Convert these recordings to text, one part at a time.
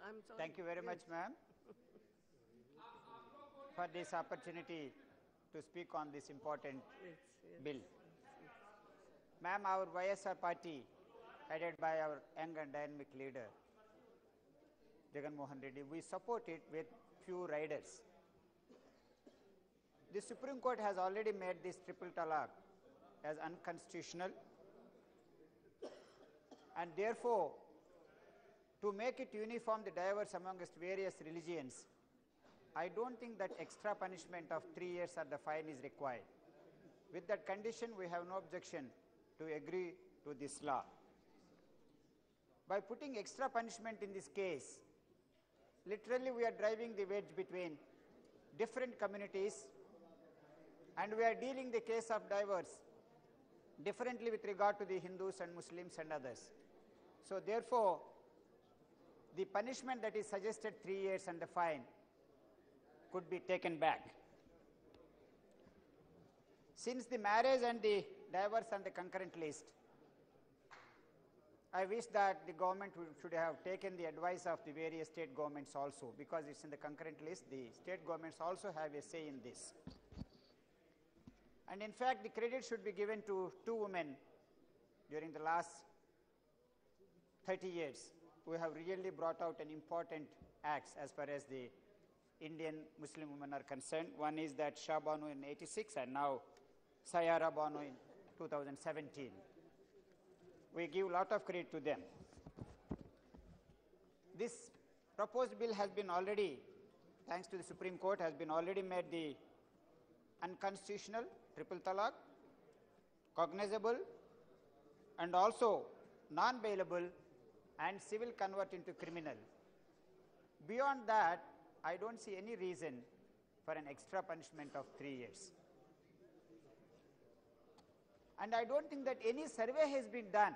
I'm sorry. Thank you very much, ma'am, for this opportunity to speak on this important bill. Ma'am, our YSR party, headed by our young and dynamic leader, Jagan Mohan Reddy, we support it with few riders. The Supreme Court has already made this triple talaq as unconstitutional, and therefore, to make it uniform the diverse amongst various religions, I don't think that extra punishment of 3 years or the fine is required. With that condition, we have no objection to agree to this law. By putting extra punishment in this case, literally we are driving the wedge between different communities, and we are dealing the case of divorce differently with regard to the Hindus and Muslims and others. So therefore, the punishment that is suggested, 3 years and the fine, could be taken back. Since the marriage and the divorce on the concurrent list, I wish that the government should have taken the advice of the various state governments also, because it's in the concurrent list. The state governments also have a say in this. And in fact, the credit should be given to 2 women during the last 30 years. We have really brought out an important acts as far as the Indian Muslim women are concerned. One is that Shah Banu in 86 and now Sayara Banu in 2017. We give a lot of credit to them. This proposed bill has been already, thanks to the Supreme Court, has been already made the unconstitutional, triple talaq, cognizable, and also non-bailable, and civil convert into criminal. Beyond that, I don't see any reason for an extra punishment of 3 years. And I don't think that any survey has been done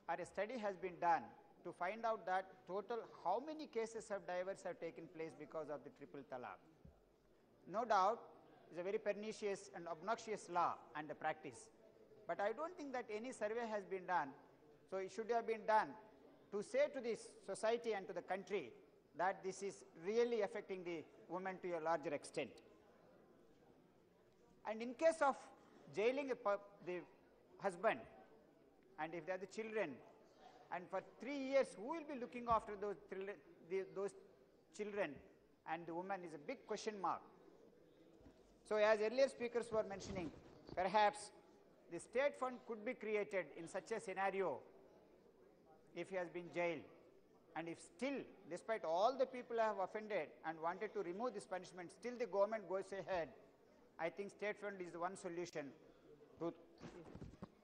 or a study has been done to find out that total how many cases of divorce have taken place because of the triple talaq. No doubt, it's a very pernicious and obnoxious law and the practice. But I don't think that any survey has been done, so it should have been done to say to this society and to the country that this is really affecting the woman to a larger extent. And in case of jailing the husband, and if there are the children, and for 3 years, who will be looking after those children and the woman is a big question mark. So as earlier speakers were mentioning, perhaps the state fund could be created in such a scenario if he has been jailed. And if still, despite all the people have offended and wanted to remove this punishment, still the government goes ahead, I think state fund is the one solution to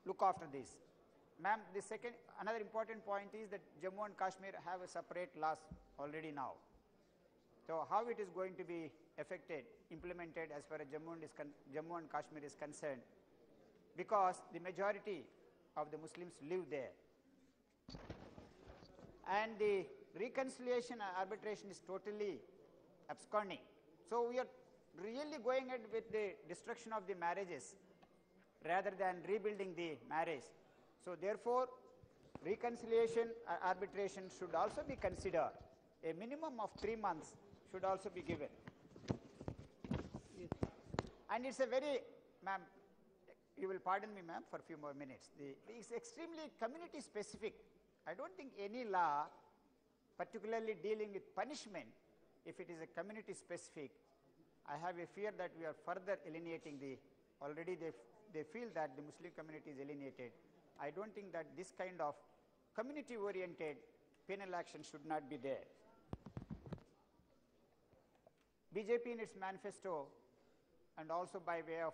look after this. Ma'am, the another important point is that Jammu and Kashmir have a separate laws already now. So how it is going to be implemented as far as Jammu and Kashmir is concerned, because the majority of the Muslims live there. And the reconciliation and arbitration is totally absconding. So we are really going ahead with the destruction of the marriages rather than rebuilding the marriage. So therefore, reconciliation and arbitration should also be considered. A minimum of 3 months should also be given. Yes. And it's a very, ma'am, you will pardon me, ma'am, for a few more minutes. It's extremely community specific. I don't think any law, particularly dealing with punishment, if it is a community specific, I have a fear that we are further alienating already they feel that the Muslim community is alienated. I don't think that this kind of community oriented penal action should not be there. BJP in its manifesto, and also by way of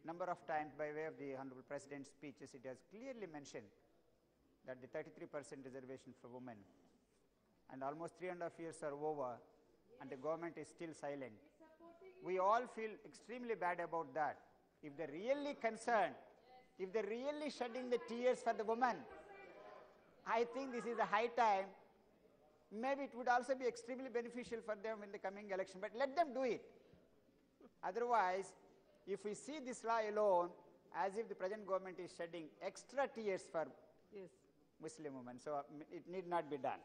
number of times by way of the Honorable President's speeches, it has clearly mentioned that the 33% reservation for women, and almost 3.5 years are over, and the government is still silent. We all feel extremely bad about that. If they're really concerned, if they're really shedding the tears for the woman, I think this is a high time. Maybe it would also be extremely beneficial for them in the coming election, but let them do it. Otherwise, if we see this law alone, as if the present government is shedding extra tears for Muslim women, so it need not be done.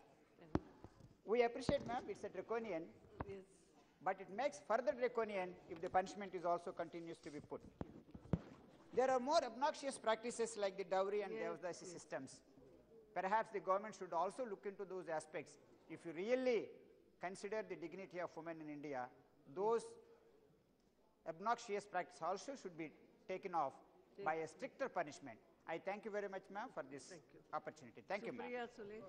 We appreciate, ma'am, it's a draconian, Yes. but it makes further draconian if the punishment is also continues to be put. There are more obnoxious practices like the dowry and devdasi systems. Perhaps the government should also look into those aspects. If you really consider the dignity of women in India, those obnoxious practices also should be taken off by a stricter punishment. I thank you very much, ma'am, for this opportunity. Thank you, ma'am. Supriya Sule.